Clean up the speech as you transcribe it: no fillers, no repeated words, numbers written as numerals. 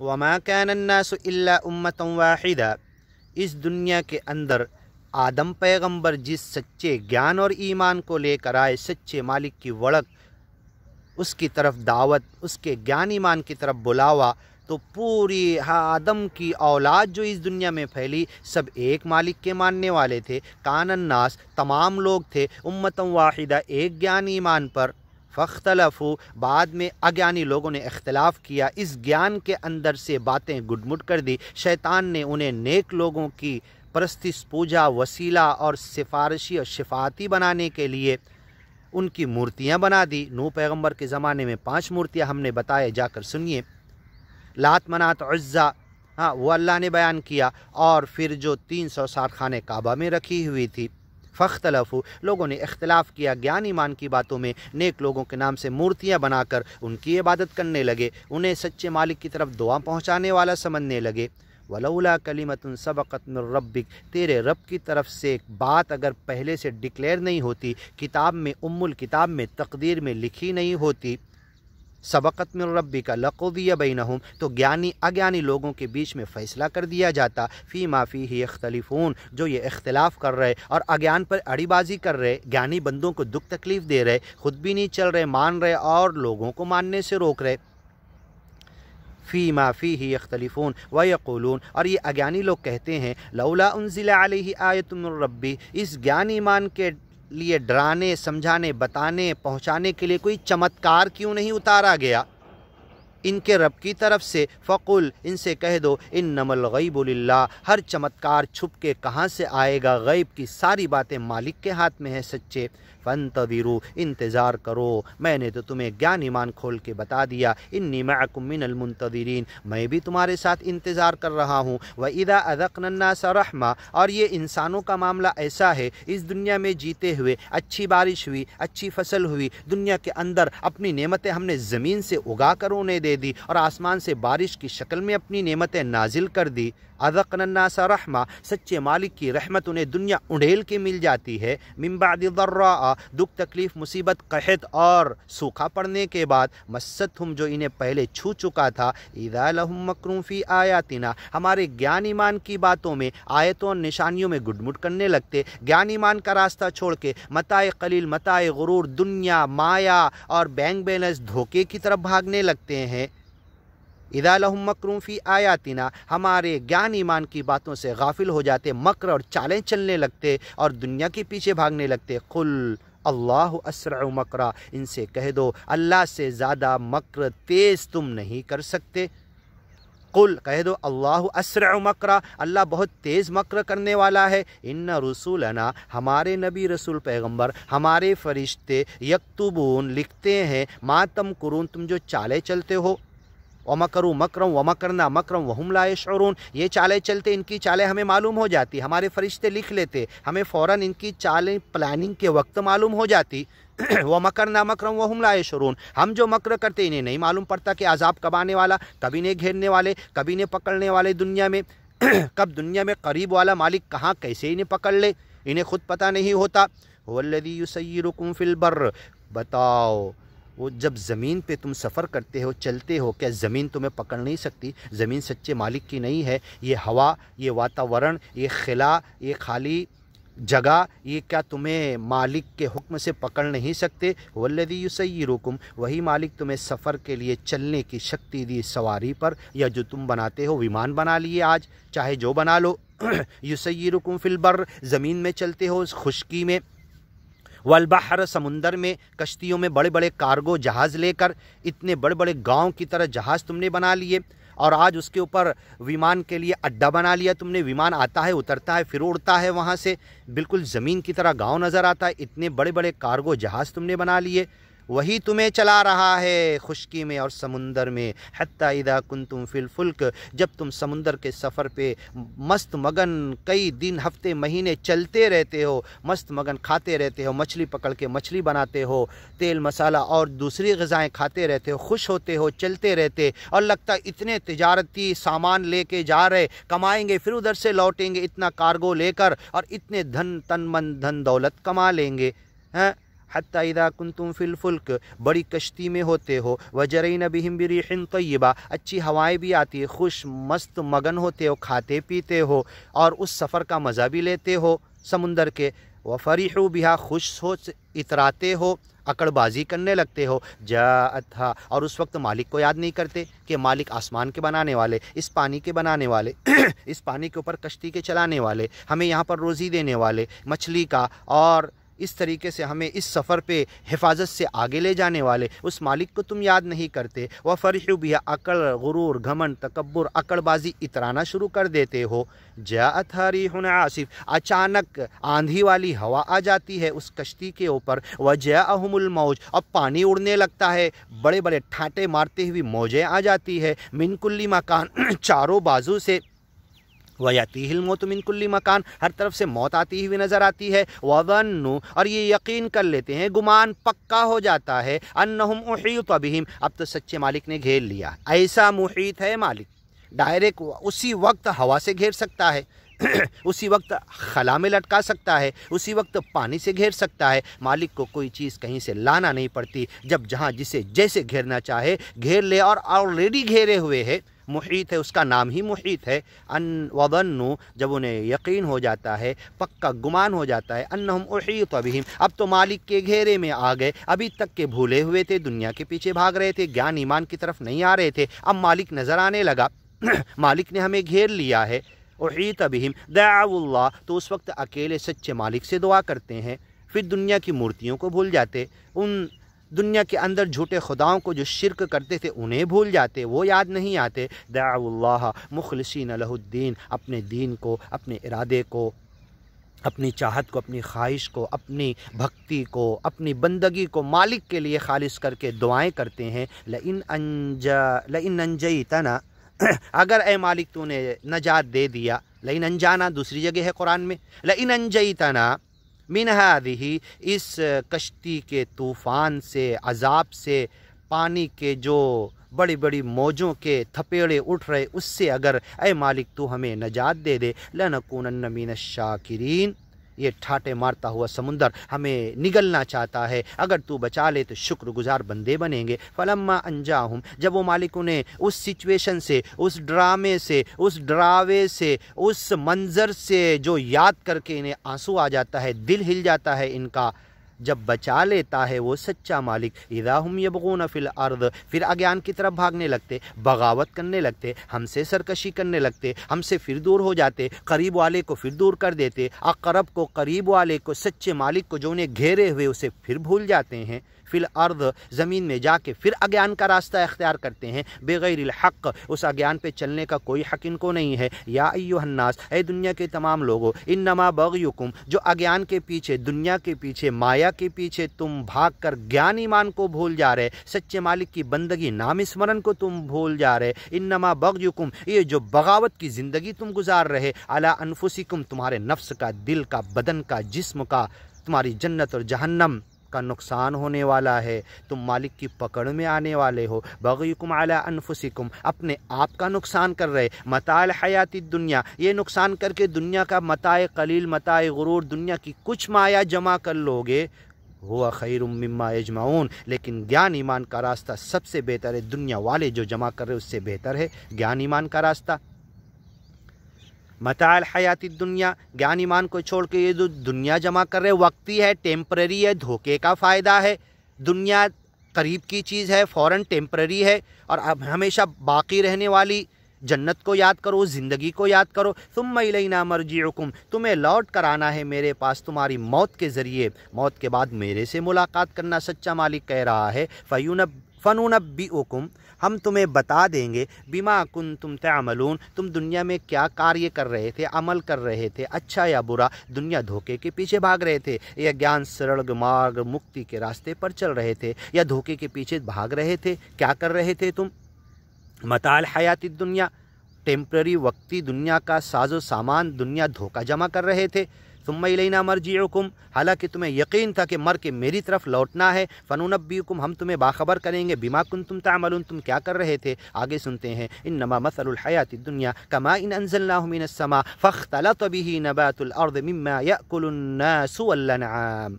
وما كان الناس الا امۃ واحدہ، اس دنیا کے اندر آدم پیغمبر جس سچے گیان اور ایمان کو لے کر آئے، سچے مالک کی وڑک، اس کی طرف دعوت، اس کے گیان ایمان کی طرف بلاوا، تو پوری آدم کی اولاد جو اس دنیا میں پھیلی سب ایک مالک کے ماننے والے تھے۔ کان الناس، تمام لوگ تھے، امۃ واحدہ، ایک گیان ایمان پر۔ فاختلفوا، بعد میں اگیانی لوگوں نے اختلاف کیا، اس گیان کے اندر سے باتیں گڈمٹ کر دی۔ شیطان نے انہیں نیک لوگوں کی پرستش، پوجا، وسیلہ اور سفارشی اور شفاعتی بنانے کے لیے ان کی مورتیاں بنا دی۔ نوح پیغمبر کے زمانے میں 5 مورتیاں ہم نے بتائے، جا کر سنیے۔ لات، منات، عزا، وہ اللہ نے بیان کیا، اور پھر جو 360 خانے کعبہ میں رکھی ہوئی تھی۔ فاختلفوا، لوگوں نے اختلاف کیا گیان ایمان کی باتوں میں، نیک لوگوں کے نام سے مورتیاں بنا کر ان کی عبادت کرنے لگے، انہیں سچے مالک کی طرف دعا پہنچانے والا سمجھنے لگے۔ ولولا کلمۃ سبقت من ربک، تیرے رب کی طرف سے ایک بات اگر پہلے سے ڈکلیئر نہیں ہوتی، کتاب میں، الکتاب میں، تقدیر میں لکھی نہیں ہوتی، سبقت من ربک لقضی بینہم، تو گیانی اگیانی لوگوں کے بیچ میں فیصلہ کر دیا جاتا، فیما فیہ یختلفون، جو یہ اختلاف کر رہے اور اگیان پر اڑی بازی کر رہے، گیانی بندوں کو دکھ تکلیف دے رہے، خود بھی نہیں چل رہے، مان رہے اور لوگوں کو ماننے سے روک رہے۔ فیما فیہ یختلفون ویقولون، اور یہ اگیانی لوگ کہتے ہیں، لولا انزل علیہ آیۃ من ربی، اس گیان ایمان کے لیے ڈرانے، سمجھانے، بتانے، پہنچانے کے لیے کوئی چمتکار کیوں نہیں اتارا گیا ان کے رب کی طرف سے؟ فقل، ان سے کہہ دو، انما الغیب للہ، ہر چمتکار چھپ کے کہاں سے آئے گا، غیب کی ساری باتیں مالک کے ہاتھ میں ہیں سچے۔ فانتظروا، انتظار کرو، میں نے تو تمہیں گیان ایمان کھول کے بتا دیا، انی معکم من المنتظرین، میں بھی تمہارے ساتھ انتظار کر رہا ہوں۔ وَإِذَا أَذَقْنَا النَّاسَ رَحْمَةً، اور یہ انسانوں کا معاملہ ایسا ہے، اس دنیا میں جیتے ہوئے اچھی بارش ہوئی، اچھی فصل ہوئی، دنیا کے اندر اپنی نعمتیں ہم نے زمین سے اگا کر انہیں دے دی، اور آسمان سے بارش کی شکل میں اپنی نعمتیں نازل کر دی۔ اذقنا الناس رحمہ، سچے مالک کی رحمت انہیں دنیا انڈیل کے مل جاتی ہے، من بعد ضراء، دکھ تکلیف مصیبت قحط اور سوکھا پڑنے کے بعد، مستہم، جو انہیں پہلے چھو چکا تھا، اذا لہم مکر فی آیاتنا، ہمارے گیان ایمان کی باتوں میں، آیتوں اور نشانیوں میں گڈمٹ کرنے لگتے، گیان ایمان کا راستہ چھوڑ کے متاع قلیل، متاع غرور، دنیا، مایا اور بینک بیلنس، دھوکے کی طرف بھاگنے لگتے ہیں۔ اذا لہم مکر فی آیاتنا، ہمارے گیان ایمان کی باتوں سے غافل ہو جاتے، مکر اور چالیں چلنے لگتے اور دنیا کے پیچھے بھاگنے لگتے۔ قل اللہ اسرع مکرا، ان سے کہہ دو اللہ سے زیادہ مکر تیز تم نہیں کر سکتے۔ قل، کہہ دو، اللہ اسرع مکرا، اللہ بہت تیز مکر کرنے والا ہے۔ ان رسولنا، ہمارے نبی رسول پیغمبر، ہمارے فرشتے، یکتبون، لکھتے ہیں، ما تمکرون، تم جو چالیں چلتے ہو، وَمَكَرُوا مَكْرًا وَمَكَرْنَا مَكْرًا وَهُمْ لَا يَشْعُرُونَ، یہ چالیں چلتے، ان کی چالیں ہمیں معلوم ہو جاتی، ہمارے فرشتے لکھ لیتے، ہمیں فوراً ان کی چالیں پلاننگ کے وقت معلوم ہو جاتی۔ وَمَكَرْنَا مَكْرًا وَهُمْ لَا يَشْعُرُونَ، ہم جو مکر کرتے انہیں نہیں معلوم پڑتا کہ عذاب کب آنے والا، کب انہیں گھیرنے والے، کب انہیں پکڑنے والے دنیا میں، کب دنیا میں قریب والا مالک کہاں کیسے انہیں پکڑ لے، انہیں خود پتہ نہیں ہوتا۔ هُوَ الَّذِي يُسَيِّرُكُمْ فِي الْبَرِّ، بتاؤ وہ جب زمین پہ تم سفر کرتے ہو، چلتے ہو، کیا زمین تمہیں پکڑ نہیں سکتی؟ زمین سچے مالک کی نہیں ہے؟ یہ ہوا، یہ واتاورن، یہ خلا، یہ خالی جگہ، یہ کیا تمہیں مالک کے حکم سے پکڑ نہیں سکتے؟ والذی یسیرکم، وہی مالک تمہیں سفر کے لیے چلنے کی شکتی دی سواری پر، یا جو تم بناتے ہو، ویمان بنا لیے آج، چاہے جو بنا لو۔ یسیرکم فی البر، زمین میں چلتے ہو، خشکی میں، والبحر، سمندر میں، کشتیوں میں، بڑے بڑے کارگو جہاز لے کر، اتنے بڑے بڑے گاؤں کی طرح جہاز تم نے بنا لیے، اور آج اس کے اوپر ویمان کے لیے اڈا بنا لیا تم نے، ویمان آتا ہے، اترتا ہے، پھر اڑتا ہے وہاں سے، بالکل زمین کی طرح گاؤں نظر آتا ہے، اتنے بڑے بڑے کارگو جہاز تم نے بنا لیے، وہی تمہیں چلا رہا ہے خشکی میں اور سمندر میں۔ حتی اذا کنتم فی الفلک، جب تم سمندر کے سفر پہ مست مگن کئی دن، ہفتے، مہینے چلتے رہتے ہو، مست مگن کھاتے رہتے ہو، مچھلی پکڑ کے مچھلی بناتے ہو، تیل مسالہ اور دوسری غذائیں کھاتے رہتے ہو، خوش ہوتے ہو، چلتے رہتے، اور لگتا ہے اتنے تجارتی سامان لے کے جا رہے، کمائیں گے پھر ادھر سے لوٹیں گے اتنا کارگو لے کر، اور اتنے دھن تن من دھن دولت کما لیں گے، हत्ता इज़ा कुंतुम फिल फुल्क, बड़ी कश्ती में होते हो, वजरैन बिहिम बिरीहिन तय्यबा, अच्छी हवाएं भी आती है, खुश मस्त मगन होते हो, खाते पीते हो और उस सफ़र का मज़ा भी लेते हो समुंदर के, वफ़रिहू बिहा, खुश हो इतराते हो, अकड़बाजी करने लगते हो, जाअतहा, और उस वक्त मालिक को याद नहीं करते कि मालिक आसमान के बनाने वाले, इस पानी के बनाने वाले इस पानी के ऊपर कश्ती के चलाने वाले, हमें यहाँ पर रोज़ी देने वाले, मछली का और इस तरीके से हमें इस सफ़र पे हिफाजत से आगे ले जाने वाले उस मालिक को तुम याद नहीं करते। वह फ़रिहु बिहा, अकड़, गुरूर, घमंड, तकब्बुर, अकड़बाजी इतराना शुरू कर देते हो। जाअत रिहुन आसिफ, अचानक आंधी वाली हवा आ जाती है उस कश्ती के ऊपर, व जाअहुमुल मौज, अब पानी उड़ने लगता है, बड़े बड़े ठाटे मारते हुए मौजें आ जाती है, मिन कुल्ली मकान, चारों बाजू से, वयातीहिल मौत मिन कुल्ली मकान, हर तरफ से मौत आती हुई नज़र आती है, वज़न्नु, और ये यकीन कर लेते हैं, गुमान पक्का हो जाता है, अन्नहुम उहीत बिहिम, अब तो सच्चे मालिक ने घेर लिया। ऐसा मुहीत है मालिक, डायरेक्ट उसी वक्त हवा से घेर सकता है उसी वक्त खला में लटका सकता है, उसी वक्त पानी से घेर सकता है। मालिक को कोई चीज़ कहीं से लाना नहीं पड़ती, जब जहाँ जिसे जैसे घेरना चाहे घेर ले, और ऑलरेडी घेरे हुए है, मुहीत है, उसका नाम ही मुहीत है। अन वज़न्नु, जब उन्हें यकीन हो जाता है, पक्का गुमान हो जाता है, अन्नहुम उहीत बिहिम, अब तो मालिक के घेरे में आ गए, अभी तक के भूले हुए थे, दुनिया के पीछे भाग रहे थे, ज्ञान ईमान की तरफ नहीं आ रहे थे, अब मालिक नज़र आने लगा मालिक ने हमें घेर लिया है। उहीत बिहिम दअउल्लाह, तो उस वक्त अकेले सच्चे मालिक से दुआ करते हैं, फिर दुनिया की मूर्तियों को भूल जाते, उन दुनिया के अंदर झूठे खुदाओं को जो शिरक करते थे उन्हें भूल जाते, वो याद नहीं आते। दअउल्लाह मुखलिसीन लहुद्दीन, अपने दीन को, अपने इरादे को, अपनी चाहत को, अपनी ख्वाहिश को, अपनी भक्ति को, अपनी बंदगी को मालिक के लिए खालिस करके दुआएं करते हैं। लइन अंजैतना, अगर ए मालिक तूने नजात दे दिया, लइन अंजाना दूसरी जगह है कुरान में, लइन अंजैतना मिन हादिही, इस कश्ती के तूफ़ान से, अजाब से, पानी के जो बड़ी बड़ी मौजों के थपेड़े उठ रहे उससे अगर ए मालिक तू हमें नजात दे दे, लनकूनन्न मिनश शाकिरीन, ये ठाटे मारता हुआ समुंदर हमें निगलना चाहता है, अगर तू बचा ले तो शुक्रगुजार बंदे बनेंगे। फलम्मा अंजाहुम, जब वो मालिक उन्हें उस सिचुएशन से, उस ड्रामे से, उस डरावे से, उस मंज़र से जो याद करके इन्हें आंसू आ जाता है, दिल हिल जाता है इनका, जब बचा लेता है वो सच्चा मालिक, इज़ा हुम यबगून फिल अर्द, फिर अज्ञान की तरफ भागने लगते, बगावत करने लगते, हमसे सरकशी करने लगते, हमसे फिर दूर हो जाते, करीब वाले को फिर दूर कर देते, अक़रब को, करीब वाले को, सच्चे मालिक को जो उन्हें घेरे हुए उसे फिर भूल जाते हैं। फिल अर्द, ज़मीन में जाके फिर अज्ञान का रास्ता इख्तियार करते हैं, बेगैरिल हक़, उस अज्ञान पे चलने का कोई हक़ इनको नहीं है। या अय्युहन्नास, ऐ दुनिया के तमाम लोगों, इन्नमा बग़युकुम, जो अज्ञान के पीछे, दुनिया के पीछे, माया के पीछे तुम भाग कर ज्ञान ईमान को भूल जा रहे, सच्चे मालिक की बंदगी, नाम स्मरण को तुम भूल जा रहे, इन्नमा बग़युकुम, ये जो बगावत की ज़िंदगी तुम गुजार रहे, अला अनफुसिकुम, तुम्हारे नफ्स का, दिल का, बदन का, जिस्म का, तुम्हारी जन्नत और जहन्नम का नुकसान होने वाला है, तुम मालिक की पकड़ में आने वाले हो। बग़युकुम अला अनफुसिकुम, अपने आप का नुकसान कर रहे, मताल हयाती दुनिया, ये नुकसान करके दुनिया का मताए कलील, मताए गुरूर, दुनिया की कुछ माया जमा कर लोगे, हुआ खैरुम मिम्मा यजमाऊन, लेकिन ज्ञान ईमान का रास्ता सबसे बेहतर है, दुनिया वाले जो जमा कर रहे उससे बेहतर है ज्ञान ईमान का रास्ता। मताल हयाती दुनिया, ज्ञान ईमान को छोड़ के ये जो दुनिया जमा कर रहे वक्ती है, टेम्पररी है, धोखे का फ़ायदा है, दुनिया करीब की चीज़ है, फ़ौरन टेम्पररी है, और अब हमेशा बाकी रहने वाली जन्नत को याद करो, ज़िंदगी को याद करो। सुम्मा इलैना मर्जिउकुम, तुम्हें लौट कर आना है मेरे पास तुम्हारी मौत के ज़रिए, मौत के बाद मेरे से मुलाकात करना सच्चा मालिक कह रहा है। फ़नुनब्बिउकुम, हम तुम्हें बता देंगे, बिमा कुंतुम तअमलून, तुम दुनिया में क्या कार्य कर रहे थे, अमल कर रहे थे, अच्छा या बुरा, दुनिया धोखे के पीछे भाग रहे थे या ज्ञान सरल मार्ग मुक्ति के रास्ते पर चल रहे थे, या धोखे के पीछे भाग रहे थे, क्या कर रहे थे तुम। मताल हयाती दुनिया, टेम्पररी वक्ती दुनिया का साजो सामान, दुनिया धोखा जमा कर रहे थे। सुम्मा इलैना मर्जिउकुम, हालांकि तुम्हें यकीन था कि मर के मेरी तरफ लौटना है। फ़नुनब्बिउकुम, हम तुम्हें बाखबर करेंगे, बिमा कुंतुम तअमलून, तुम क्या कर रहे थे। आगे सुनते हैं, इन्नमा मसलुल हयाति दुनिया कमा इन अंज़लनाहु मिनस समा फ़ख्तलत बिही नबातुल अर्द मिम्मा याकुलुन नासु वल अनआम।